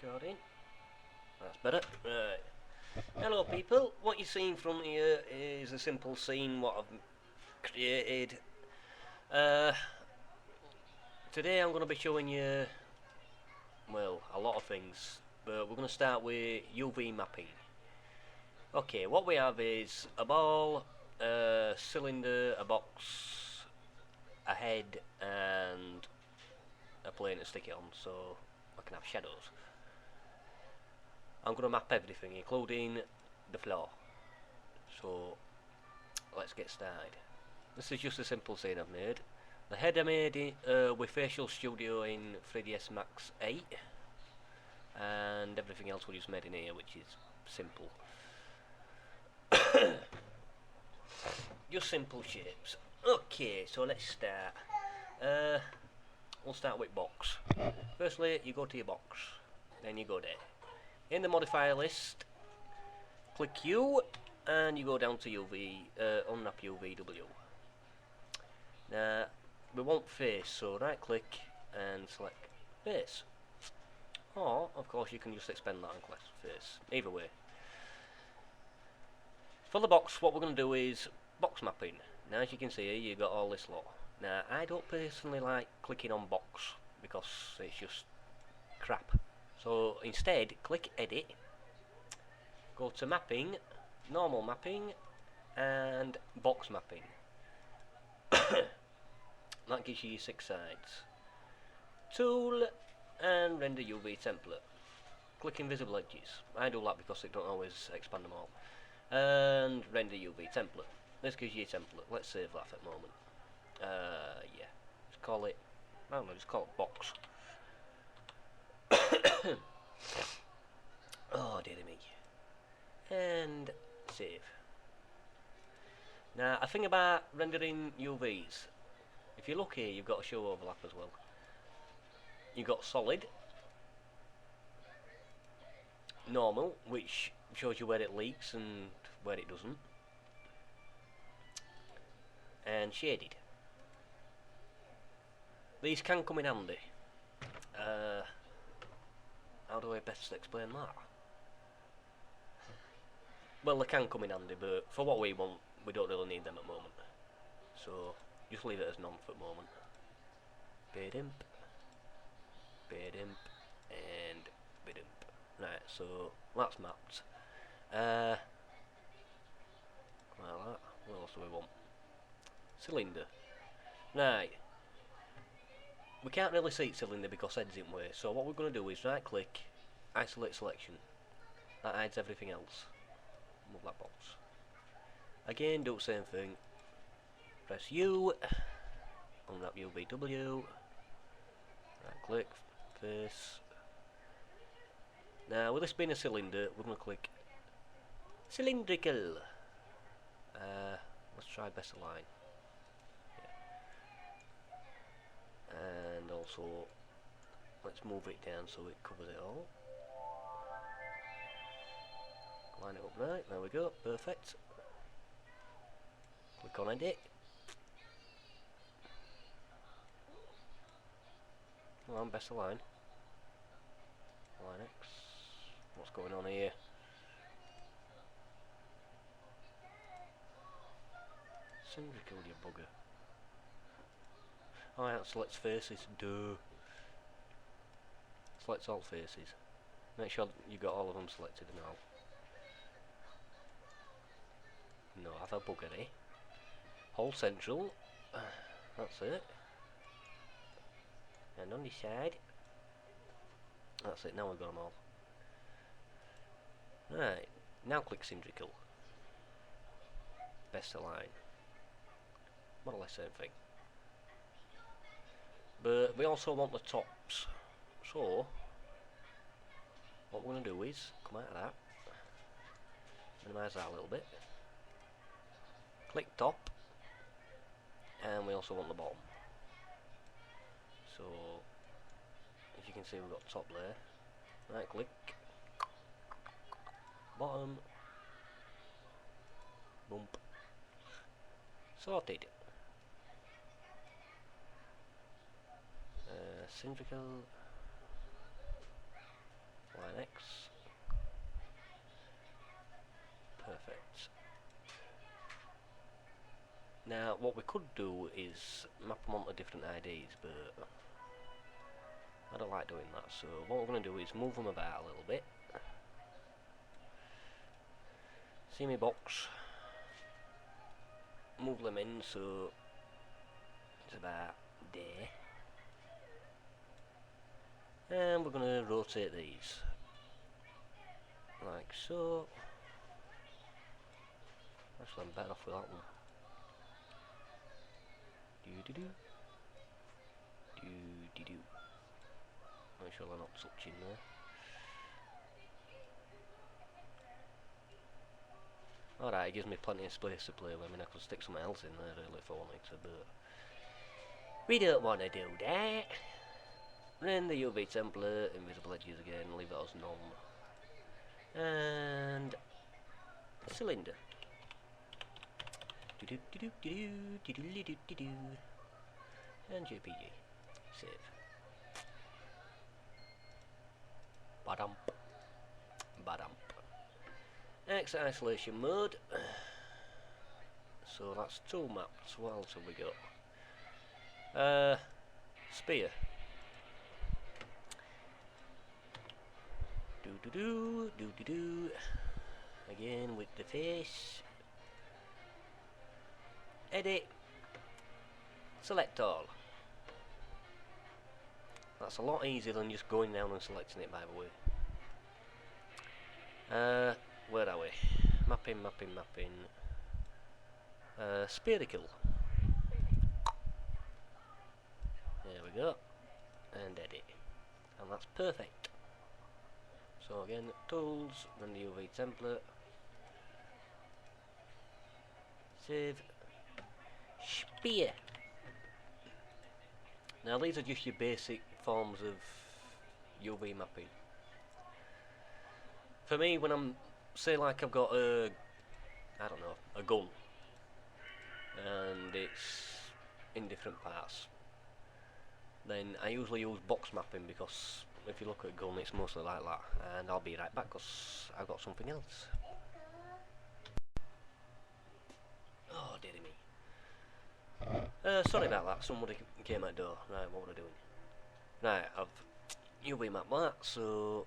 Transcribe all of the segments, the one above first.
recording. That's better. Right. Hello people, what you're seeing from here is a simple scene what I've created. Today I'm going to be showing you, well, a lot of things, but we're going to start with UV mapping. Okay, what we have is a ball, a cylinder, a box, a head and a plane to stick it on so I can have shadows. I'm going to map everything, including the floor. So let's get started. This is just a simple scene I've made. The head I made with Facial Studio in 3ds Max 8, and everything else we just made in here, which is simple. Just simple shapes. Okay, so let's start. We'll start with box. Firstly, you go to your box, then you go there. In the modifier list, click U, and you go down to UV, unwrap UVW. Now, we want face, so right click and select face. Or, of course, you can just expand that and click face. Either way. For the box, what we're going to do is box mapping. Now, as you can see here, you've got all this lot. Now, I don't personally like clicking on box because it's just crap. So instead, click edit, go to mapping, normal mapping, and box mapping. That gives you your 6 sides. Tool and render UV template. Click invisible edges. I do that because it don't always expand them all. And render UV template. This gives you a template. Let's save that for the moment. Yeah. Just call it, I don't know, just call it box. Oh dear me. And save. Now a thing about rendering UVs, if you look here you've got a show overlap as well. You've got solid, normal, which shows you where it leaks and where it doesn't, and shaded. These can come in handy. How do I best explain that? Well, they can come in handy, but for what we want, we don't really need them at the moment. So, just leave it as none for the moment. Bidimp, bidimp, and bidimp. Right, so that's mapped. Like that. What else do we want? Cylinder. Right. We can't really see cylinder because head's in way, so what we're going to do is right click, isolate selection. That hides everything else. Move that box. Again, do the same thing. Press U, unwrap UVW, right click, face. Now with this being a cylinder, we're going to click cylindrical. Let's try best align. And also let's move it down so it covers it all. Line it up right, there we go, perfect. Click on edit. Come on, best align. Line X. What's going on here? Cylindrical, you bugger. Oh, that selects faces. Duh. Selects all faces. Make sure you got all of them selected and all. No, have a bugger, eh? Whole central. That's it. And on this side. That's it, now we've got them all. Right, now click cylindrical. Best align. More or less same thing. But we also want the tops. So, what we're going to do is come out of that. Minimise that a little bit. Click top. And we also want the bottom. So, as you can see we've got top there. Right click. Bottom. Bump. Sorted. Cylindrical. line X. Perfect. Now, what we could do is map them onto different IDs, but I don't like doing that, so what we're going to do is move them about a little bit. See my box? Move them in so it's about there. And we're going to rotate these. Like so. Actually, I'm better off with that one. Do-do-do. Do-do-do. Make sure they're not touching there. Alright, it gives me plenty of space to play with. I mean, I could stick something else in there really if I wanted to, but we don't want to do that. Run the UV template, invisible edges again, leave it as none. And cylinder. And JPG. Save. Badump. Badump. Exit isolation mode. So that's two maps. What else have we got? Spear. Do. Again with the face. Edit. Select all. That's a lot easier than just going down and selecting it, by the way. Where are we? Mapping. Spherical. There we go. And edit. And that's perfect. So again, tools, run the UV template. Save. Spear. Now these are just your basic forms of UV mapping. For me, when I'm, say like I've got a, I don't know, a gun, and it's in different parts, then I usually use box mapping, because if you look at a gun it's mostly like that, and I'll be right back because I've got something else. Oh dearie me. Sorry about that, somebody came at the door. Right, what were I doing? Right, I've UV mapped that, so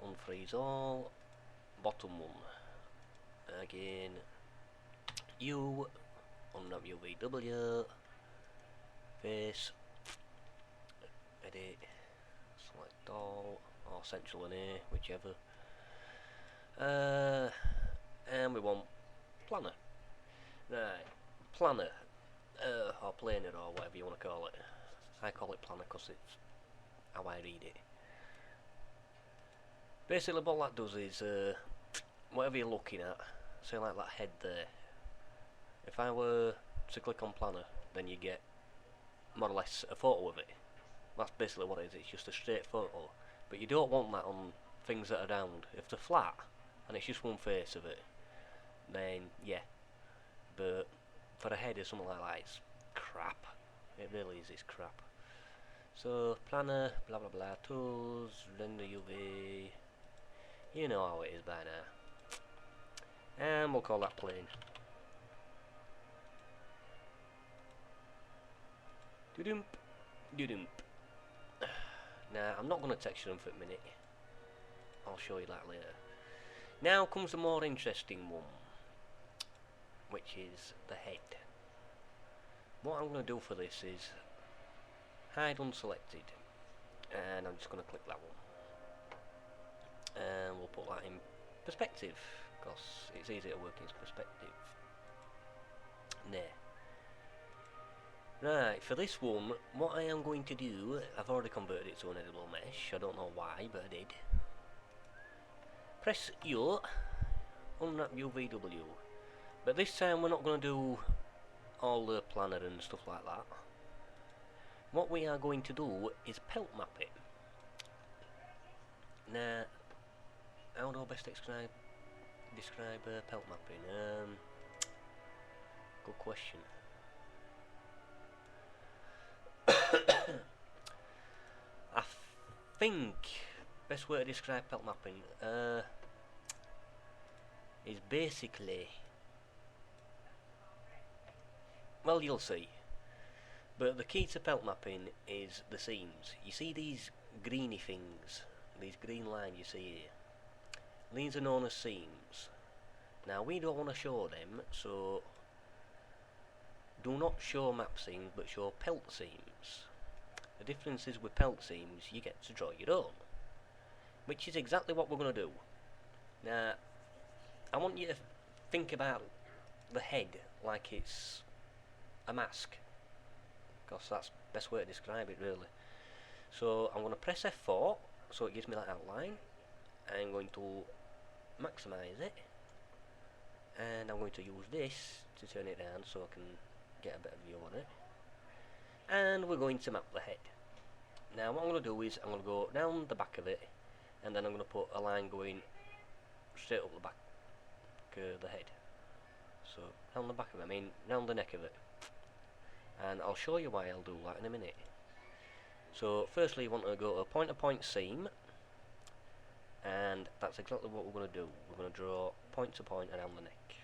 unfreeze all, bottom one, again, U, unwrap UVW, face, edit, select all, or central and A, whichever, and we want planner. Right, planner, or planer, or whatever you want to call it. I call it planner because it's how I read it. Basically what that does is, whatever you're looking at, say like that head there, if I were to click on planner, then you get more or less a photo of it. That's basically what it is, it's just a straight photo. But you don't want that on things that are round. If they're flat, and it's just one face of it, then yeah. But for a head or something like that, it's crap. It really is, it's crap. So, planner, blah blah blah, tools, render UV, you know how it is by now. And we'll call that plane. Doodump, doodump. Now, I'm not going to texture them for a minute. I'll show you that later. Now comes the more interesting one, which is the head. What I'm going to do for this is hide unselected, and I'm just going to click that one, and we'll put that in perspective because it's easier to work in perspective. There. Right, for this one, what I am going to do, I've already converted it to an editable mesh. I don't know why, but I did. Press U, unwrap UVW. But this time we're not going to do all the planner and stuff like that. What we are going to do is pelt map it. Now, how do I best describe pelt mapping? Good question. think best way to describe pelt mapping is basically, well, you'll see. But the key to pelt mapping is the seams. You see these greeny things, these green lines you see here? These are known as seams. Now we don't want to show them, so do not show map seams, but show pelt seams. The difference is with pelt seams, you get to draw your own, which is exactly what we're going to do. Now, I want you to think about the head like it's a mask, because that's the best way to describe it, really. So I'm going to press F4, so it gives me that outline. I'm going to maximize it, and I'm going to use this to turn it down so I can get a better view on it. And we're going to map the head. Now what I'm going to do is I'm going to go down the back of it, and then I'm going to put a line going straight up the back of the head. So down the back of it, I mean down the neck of it. And I'll show you why I'll do that in a minute. So firstly you want to go to a point-to-point seam, and that's exactly what we're going to do. We're going to draw point to point around the neck.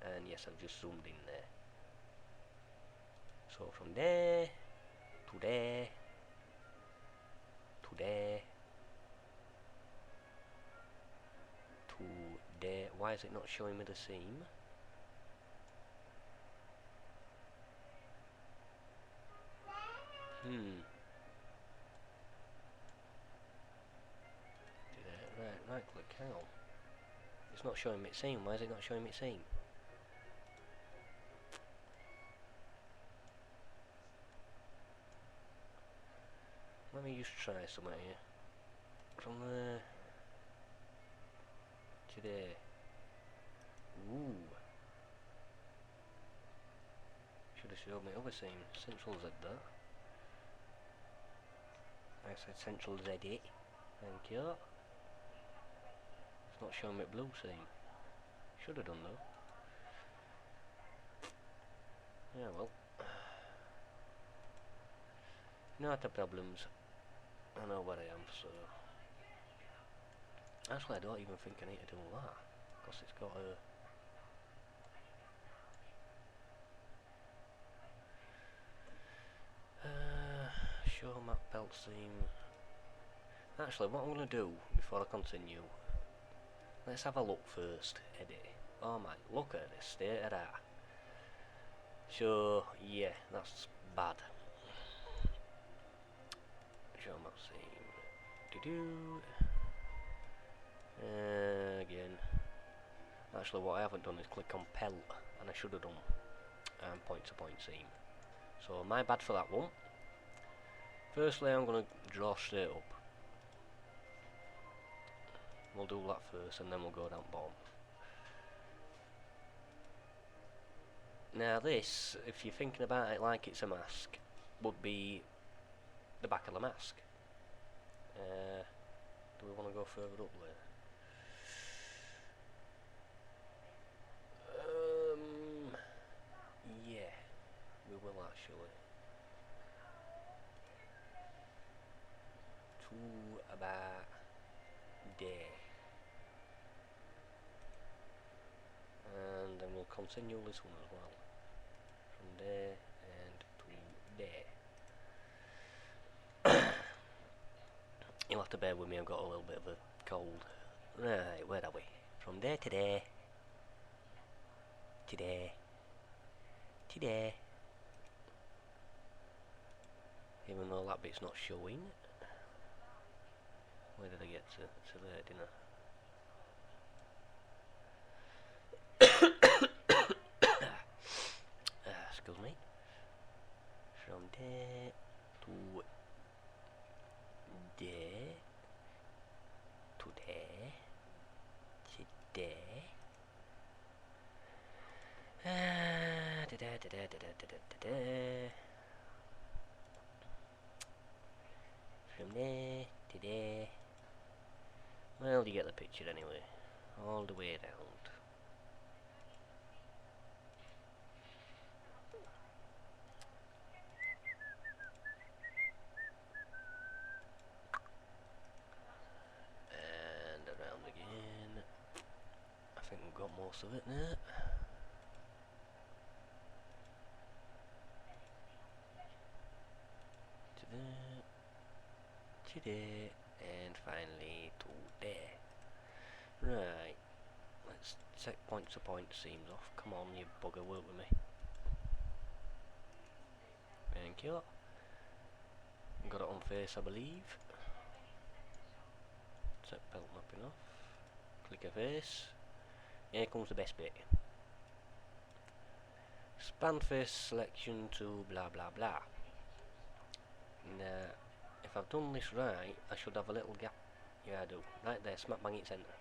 And yes, I've just zoomed in there. So from there to there to there to there. Why is it not showing me the seam? Right click, hang on. It's not showing me its seam. Why is it not showing me its seam? Let me just try something here. From there to there. Ooh. Should have showed me other seam. Central Z that. I said Central Z it. Thank you. It's not showing me blue seam. Should have done though. Yeah, well. Not the problems. I know where I am, so. Actually, I don't even think I need to do that, because it's got a. Show map belt seam. Actually, what I'm going to do before I continue, let's have a look first. Edit. Oh my, look at this state of that. So, yeah, that's bad. Show map seam. Do-do. Again. Actually, what I haven't done is click on pelt, and I should have done point to point seam. So, my bad for that one. Firstly, I'm going to draw straight up. We'll do that first, and then we'll go down bottom. Now this, if you're thinking about it like it's a mask, would be the back of the mask. Do we want to go further up there? Yeah, we will actually. To about there. And then we'll continue this one as well. From there and to there. You'll have to bear with me, I've got a little bit of a cold. Right, where are we? From there to there. To there. To there. Even though that bit's not showing. Where did I get to there, didn't I? Excuse me. From there to there to there to there. From there to there. Well, you get the picture anyway. All the way around. lots of it now. Today, and finally today. Right, let's take point to point seams off. Come on, you bugger, work with me. Thank you. Got it on face, I believe. Set pelt mapping off. Click a face. Here comes the best bit. Span face selection to blah blah blah. Now, if I've done this right, I should have a little gap. Yeah, I do. Right there, smack bang in centre.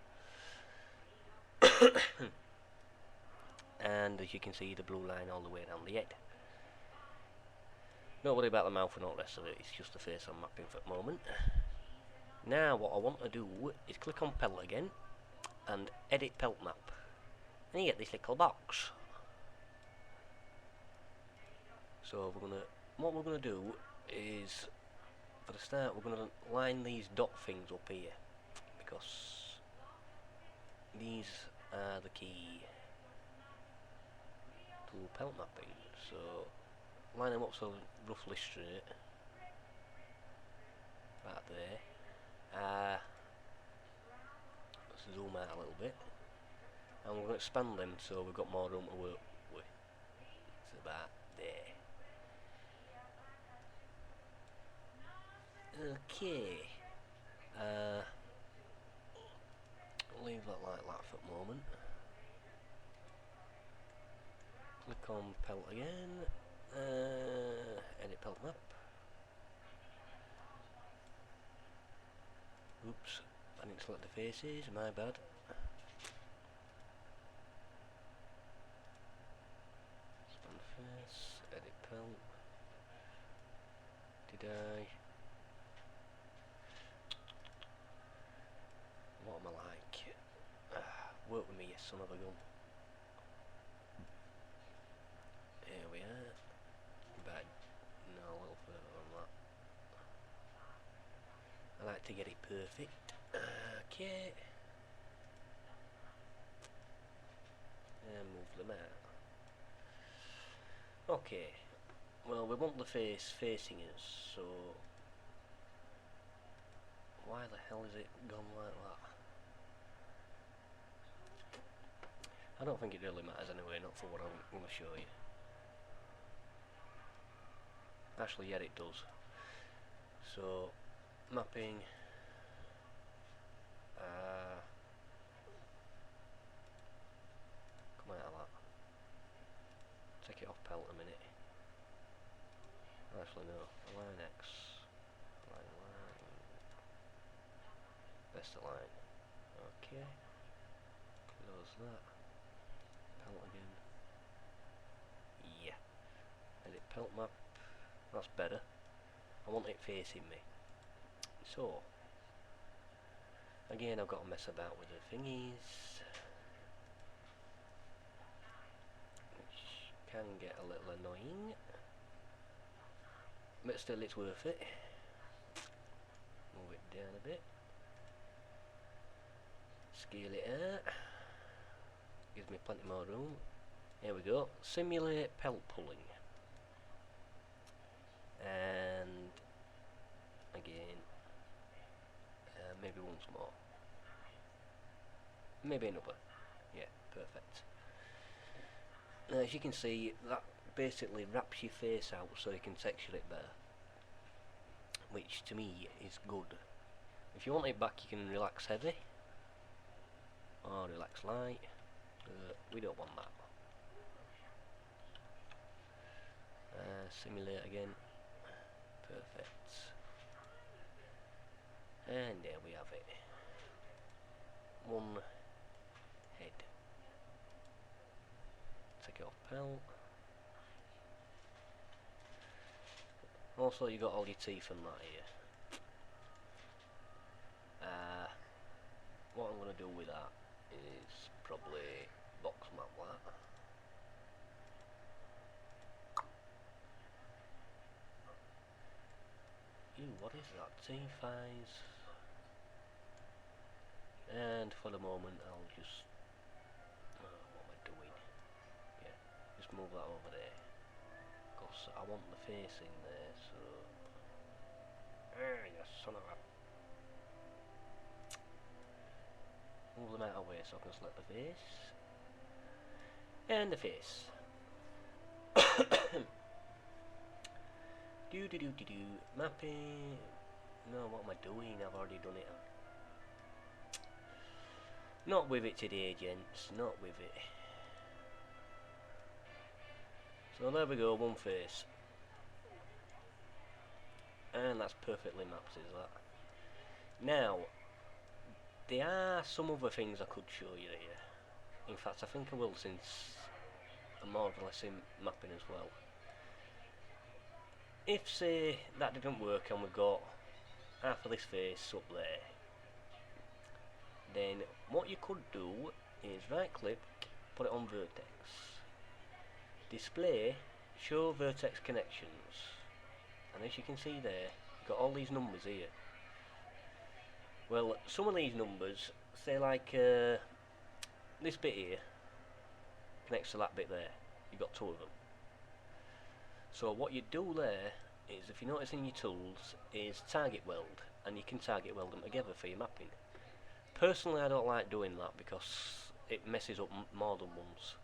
And as you can see, the blue line all the way down the head. Don't worry about the mouth and all the rest of it, it's just the face I'm mapping for the moment. Now what I want to do is click on pelt again and edit pelt map. And you get this little box. So what we're gonna do is, for the start, we're gonna line these dot things up here, because these are the key to pelt mapping. So line them up so roughly straight. Right there. Let's zoom out a little bit. And we're going to expand them so we've got more room to work with. It's about there. Okay. Leave that like that for the moment. Click on pelt again. Edit pelt map. Oops, I didn't select the faces, my bad. Span face, edit pelt. Did I? What am I like? Work with me, you son of a gun. Here we are. But no, a little further than that. I like to get it perfect. Okay. And move them out. Okay. Well, we want the face facing us, so why the hell is it gone like that? I don't think it really matters anyway, not for what I'm going to show you. Actually, yeah, it does. So, mapping. Come out of that. Take it off pelt a minute. Actually, no. Align X. Align line. Best align. Okay. Close that. Pelt again. Yeah. Edit pelt map. That's better. I want it facing me. So, again, I've got to mess about with the thingies, which can get a little annoying, but still it's worth it. Move it down a bit. Scale it out. Gives me plenty more room. Here we go. Simulate pelt pulling. And again, maybe once more. Maybe another. Yeah, perfect. Now, as you can see, that basically wraps your face out so you can texture it better, which to me is good. If you want it back, you can relax heavy or relax light. We don't want that. Simulate again. Perfect. And there we have it. One head. Take it off pelt. Also, you got all your teeth and that here. What I'm going to do with that is probably box map that. Ew, what is that? Teeth, eyes. And for the moment, I'll just move that over there, because I want the face in there, so... Ah, you son of a... Move them out of the way so I can select the face. And the face. Do. Mapping... No, what am I doing? I've already done it. Not with it today, gents. Not with it. So there we go, one face. And that's perfectly mapped, is that. Now, there are some other things I could show you here. In fact, I think I will, since I'm more or less in mapping as well. If, say, that didn't work and we've got half of this face up there, then what you could do is right click, put it on vertex, display, show vertex connections, and as you can see there, you've got all these numbers here. Well, some of these numbers, say like this bit here connects to that bit there. You've got two of them. So what you do there is, if you notice in your tools, is target weld, and you can target weld them together for your mapping. Personally, I don't like doing that because it messes up more than once.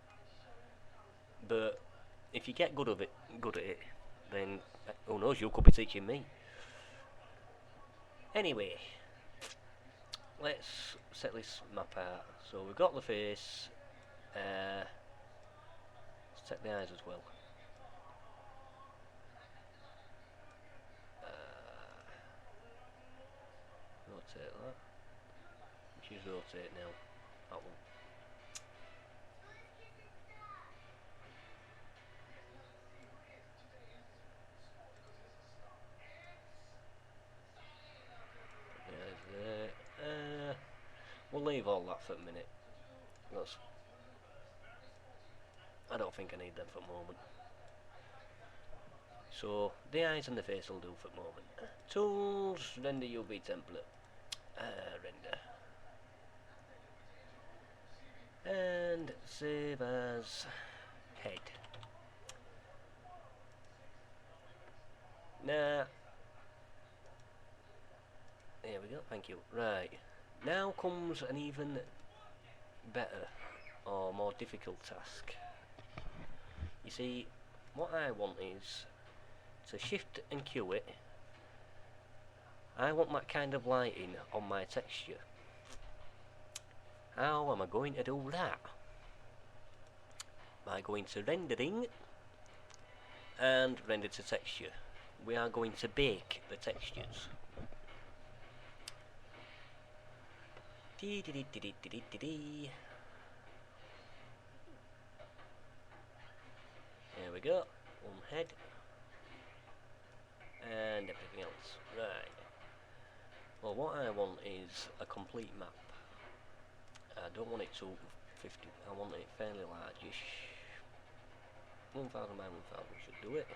But if you get good at it, then who knows, you could be teaching me. Anyway, let's set this map out. So we've got the face. Let's check the eyes as well. Rotate that. Choose rotate now. That one. There's there. We'll leave all that for a minute. I don't think I need them for the moment. So the eyes and the face will do for the moment. Tools, render UV template. Render. And save as head. Now, there we go, thank you. Right, now comes an even better or more difficult task. You see, what I want is to shift and Q it. I want that kind of lighting on my texture. How am I going to do that? By going to rendering and render to texture. We are going to bake the textures. There we go. One head and everything else. Right. Well, what I want is a complete map. I don't want it to 50. I want it fairly largish. 1000 by 1000 should do it.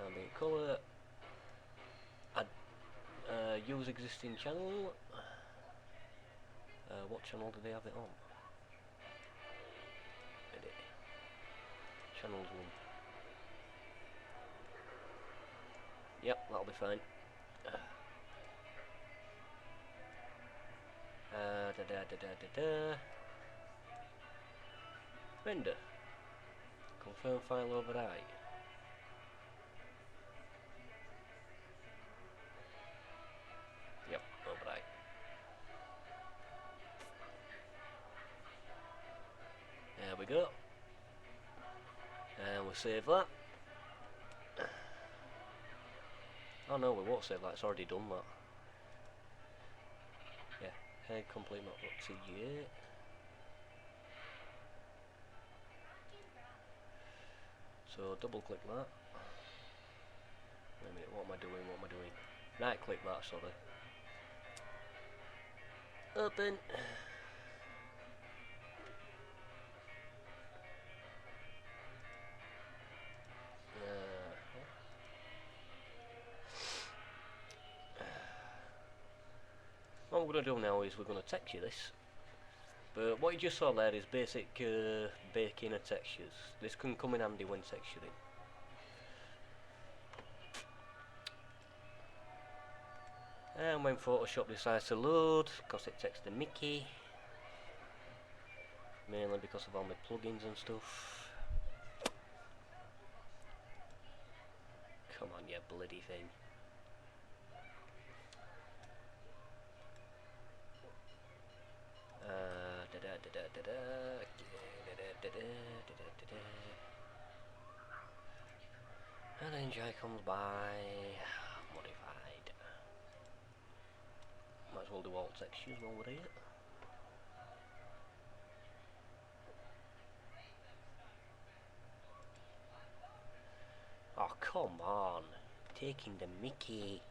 Ambient colour. Use existing channel. What channel do they have it on? Edit. Channels 1. Yep, that'll be fine. Render. Confirm file override. Yep, override. There we go. And we'll save that. Oh no, we won't save that, it's already done that. Yeah, head complete map.tga. So double click that. Wait a minute, what am I doing? Right click that, sorry. Open. What we're going to do now is we're going to texture this. But what you just saw there is basic baking of textures. This can come in handy when texturing. And when Photoshop decides to load, because it takes the mickey, mainly because of all my plugins and stuff. Come on, you bloody thing. And then Jai comes by, modified. Might as well do all textures while we're here. Oh, come on. Taking the mickey.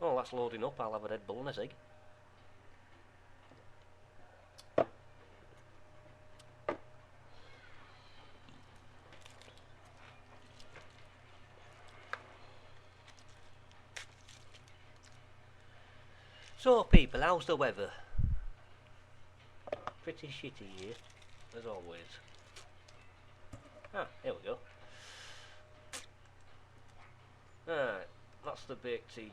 Oh, that's loading up. I'll have a Red Bull and a cig. So people, how's the weather? Pretty shitty here, as always. Ah, here we go. Alright, that's the baked TJ.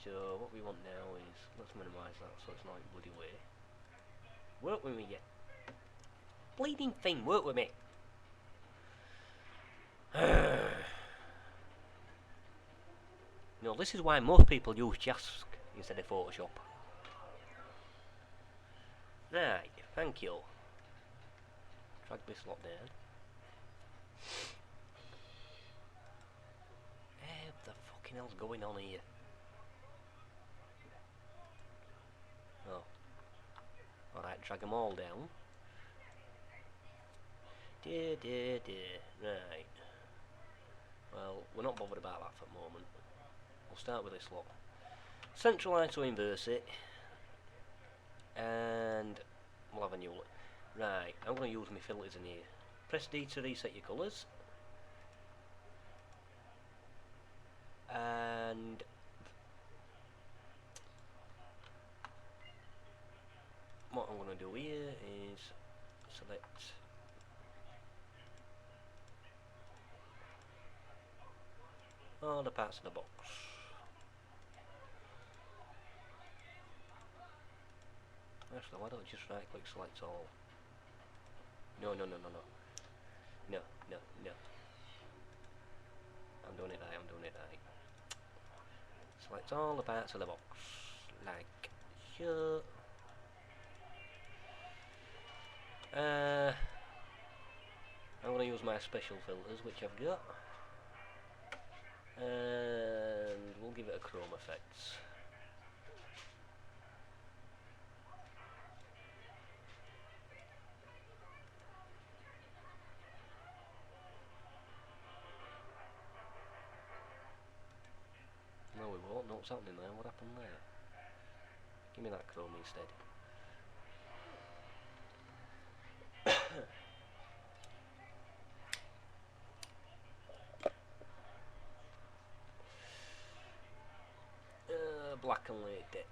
So what we want now is, let's minimise that so it's not in bloody way. Work with me, you bleeding thing, work with me. No, this is why most people use Jask instead of Photoshop. Right, thank you. Drag this lot down. Hey, what the fucking hell's going on here? Oh. Alright, drag them all down. Right. Well, we're not bothered about that for the moment. We'll start with this lot. Centralise to inverse it. And we'll have a new look. Right, I'm going to use my filters in here. Press D to reset your colours. And what I'm going to do here is select all the parts of the box. Actually, why don't I just right click select all? No. No. I'm doing it right. Select all the parts of the box. Like so. I'm going to use my special filters, which I've got. And we'll give it a chrome effect. No, we won't. No, what's happening there? What happened there? Give me that chrome instead. Black and latex.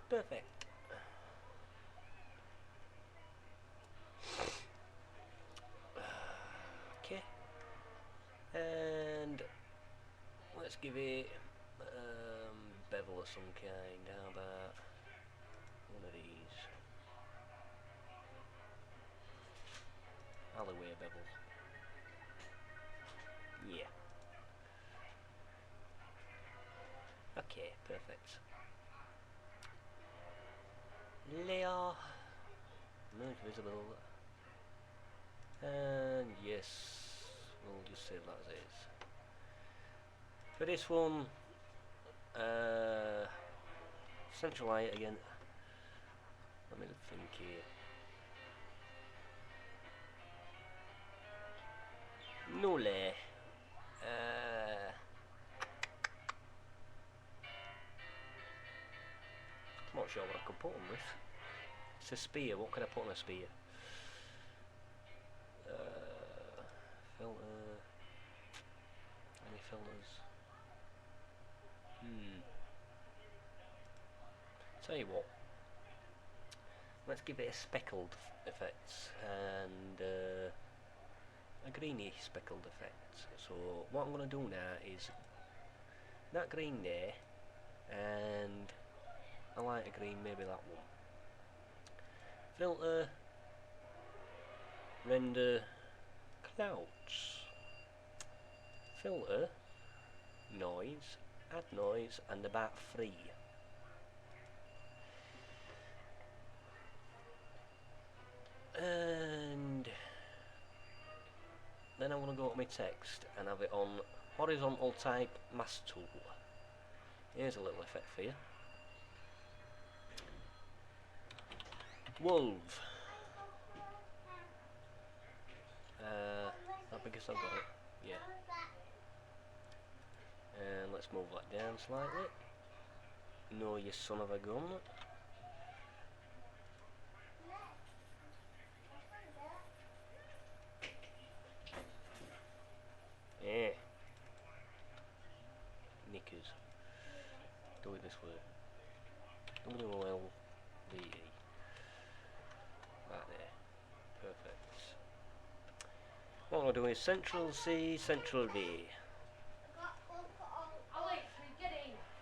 Perfect. Okay. And let's give it bevel of some kind. How about one of these? Alleyway bevel. Yeah. Okay, perfect. Layer. Merge visible. And yes, we'll just save that as is. For this one, central light again. Let me think here. Nulle. I'm not sure what I could put on this. It's a spear. What can I put on a spear? Filter. Any fellas. Tell you what, let's give it a speckled effect and a greeny speckled effect. So what I'm going to do now is that green there and a lighter green, maybe that one. Filter, render clouds, filter, noise, add noise, and about 3. And then I want to go to my text and have it on horizontal type mask tool. Here's a little effect for you. Wolf. I guess I've got it. Yeah. And let's move that down slightly. No, you son of a gun. Yeah. Knickers. Do it this way. W-O-L-V-E. Right there. Perfect. What I'm going to do is Central C, Central V.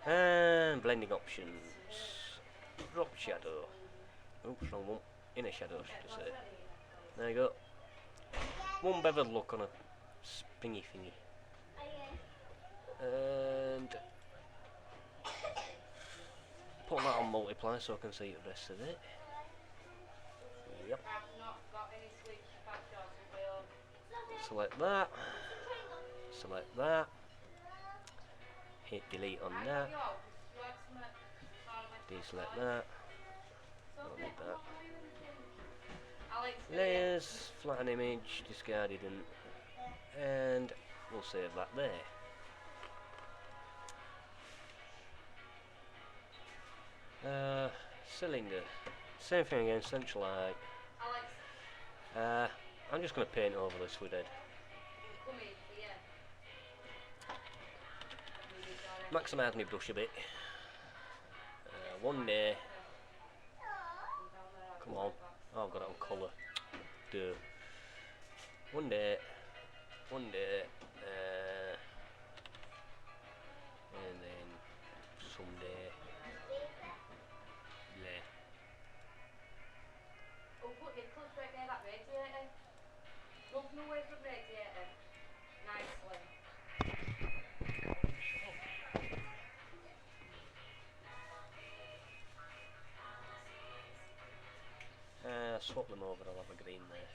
And blending options. Drop shadow. Oops, wrong one. Inner shadow, should I say. There you go. One beveled look on a spingy thingy. And put that on multiply so I can see the rest of it. Yep. Select that. Select that. Hit delete on that. Deselect that. Don't need that. Layers, flatten image, discarded, and we'll save that there. Cylinder, same thing again, central eye. I'm just going to paint over this with it. Maximise my brush a bit. One day. Come on. Oh, I've got it on colour. Duh. One day. And then someday. Yeah. Oh, put your clutch right near that radiator. Moving away from radiator. Nicely. Swap them over, I'll have a green there.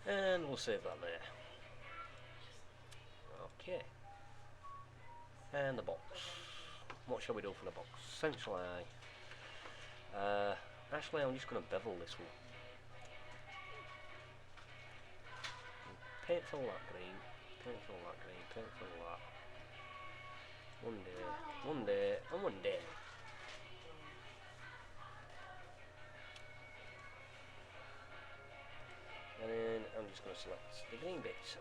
And we'll save that there. Okay. And the box. What shall we do for the box? Central eye. Actually, I'm just going to bevel this one. Paint fill that green. Paint fill that green. Paint fill that. One day, and one day. And then I'm just going to select the green bits.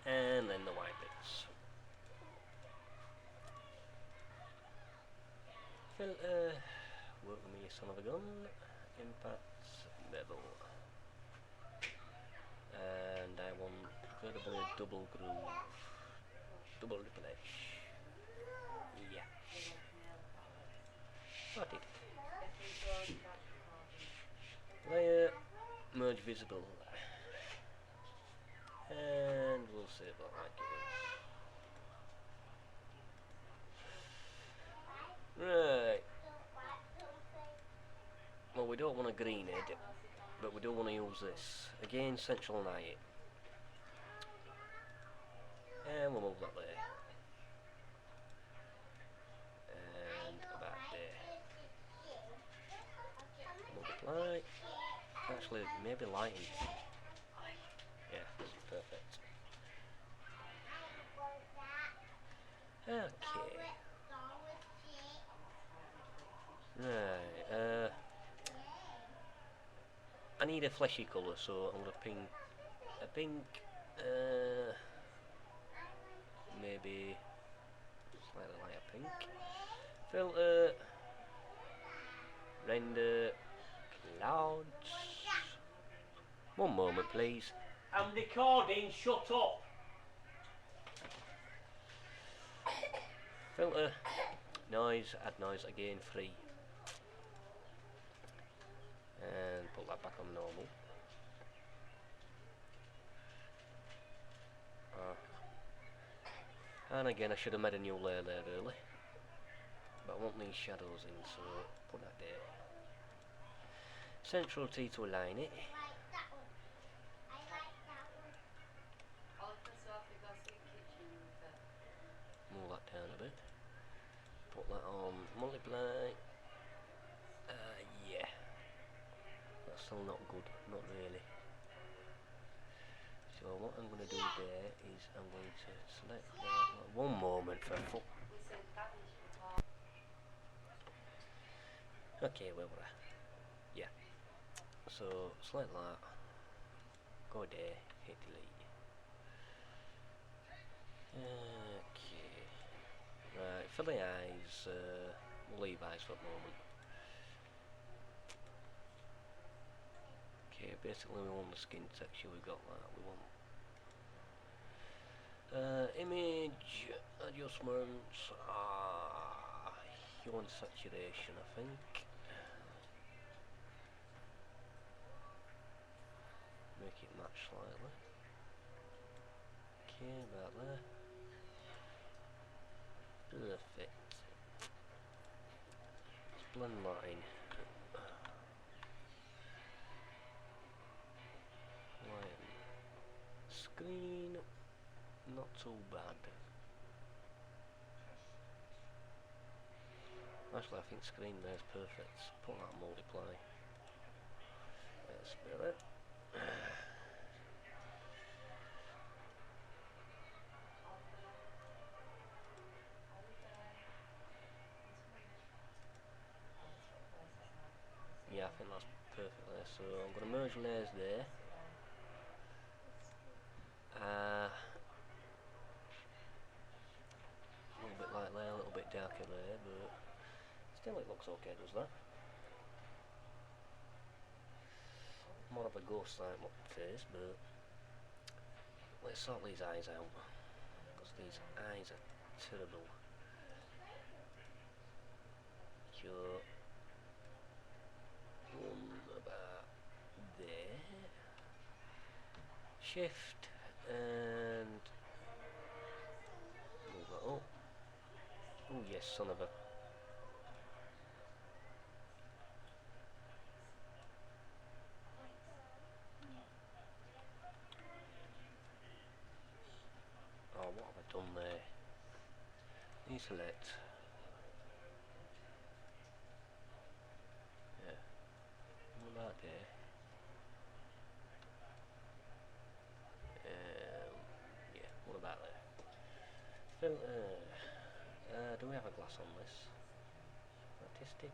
And then the white bits. Filter, work with me, son of a gun. Impacts, bevel. And I want preferably a double groove. Double ripple edge. Yeah. Got it. Layer, merge visible. And we'll save that like it is. Right. Well, we don't want a green head, but we do want to use this. Again, central and eye it. And we'll move that there. And about there. Multiply. Actually, maybe lighten. Yeah, that's perfect. Okay. Right, I need a fleshy colour, so I'm gonna pink a pink, maybe slightly lighter pink. Filter, render, clouds. One moment, please. I'm recording. Shut up. Filter, noise, add noise again, free, and put that back on normal. And again, I should have made a new layer there early, but I want these shadows in, so put that there. Central T to align it. Move that down a bit. Put that on multiply. Yeah. That's still not good, not really. So what I'm going to do there is I'm going to select that. One moment for fuck. Okay, where were I? Yeah. So select that. Go there. Hit delete. Okay. Right. For the eyes, we'll leave eyes for the moment. Okay. Basically, we want the skin texture. We got that. We want. Image adjustments, you want saturation, I think. Make it match slightly. Okay, about there. Perfect. Let's blend that in. Lighten. Screen, not too bad. Actually, I think screen there's perfect. Put that multiply. Let's do it. Yeah, I think that's perfect there. So I'm going to merge layers there. A little bit light there, a little bit darker there, but still it looks okay, does that? More of a ghost like face, but let's sort these eyes out, because these eyes are terrible. So, one about there. Shift and move that up. Oh yes, son of a. Oh, what have I done there? Deselect. Yeah. What about there? Yeah, what about there? Filter. Do we have a glass on this? Artistic?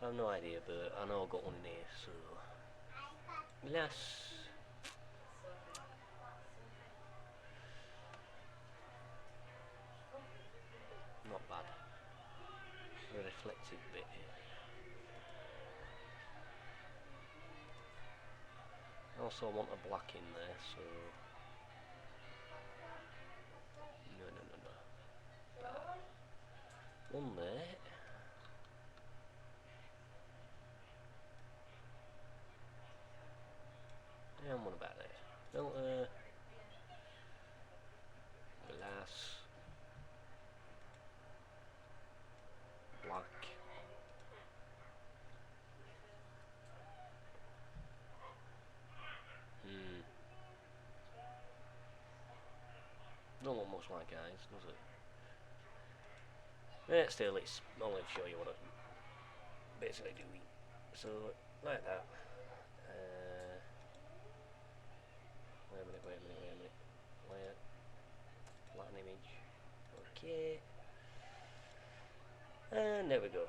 I have no idea, but I know I've got one in here, so. Glass. Not bad. A reflective bit here. I also want a black in there, so. No. One there. And one about there. Filter. Glass. Black. Don't look much like eyes, does it? Yeah, still, it's only to show you what I'm basically doing. So, like that. Wait a minute. Layer. Flatten image. Okay. And there we go.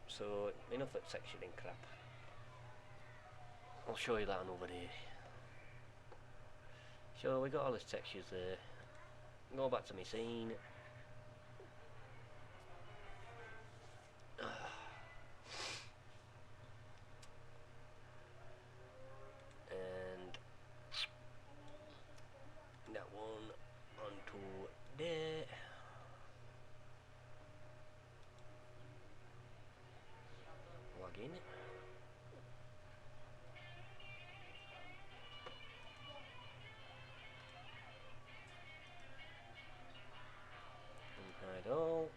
So enough of texturing crap. I'll show you that another day. So we got all these textures there. Go back to my scene. And that one onto there. Log in. Hide all.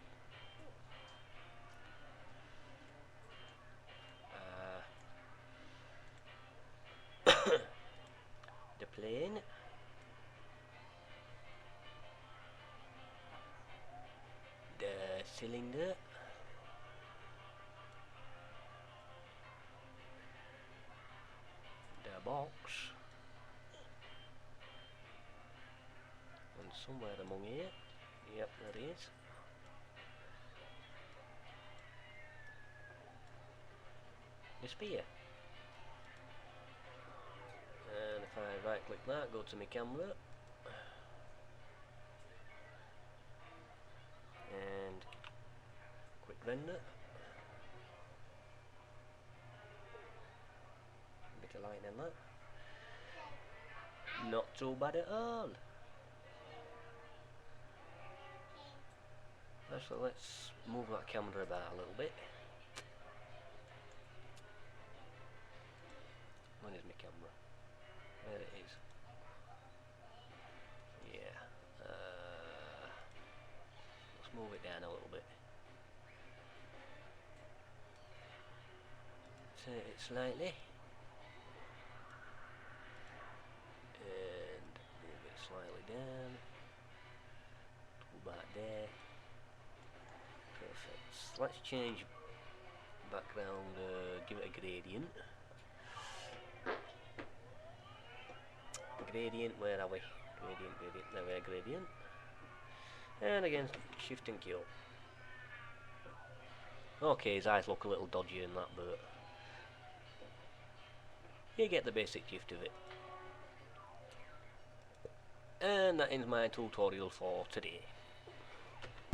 The plane. The cylinder. The box. And somewhere among here. Yep, there it is. The spear. And if I right click that, go to my camera. And quick render. A bit of light in that. Not too bad at all. Actually, let's move that camera about a little bit. When is my camera? There it is. Yeah. Let's move it down a little bit. Turn it slightly. And move it slightly down. To about there. Perfect. Let's change background, give it a gradient. Gradient, where are we? Gradient, there we are, gradient. And again, shift and Q. Okay, his eyes look a little dodgy in that, but you get the basic gist of it. And that ends my tutorial for today.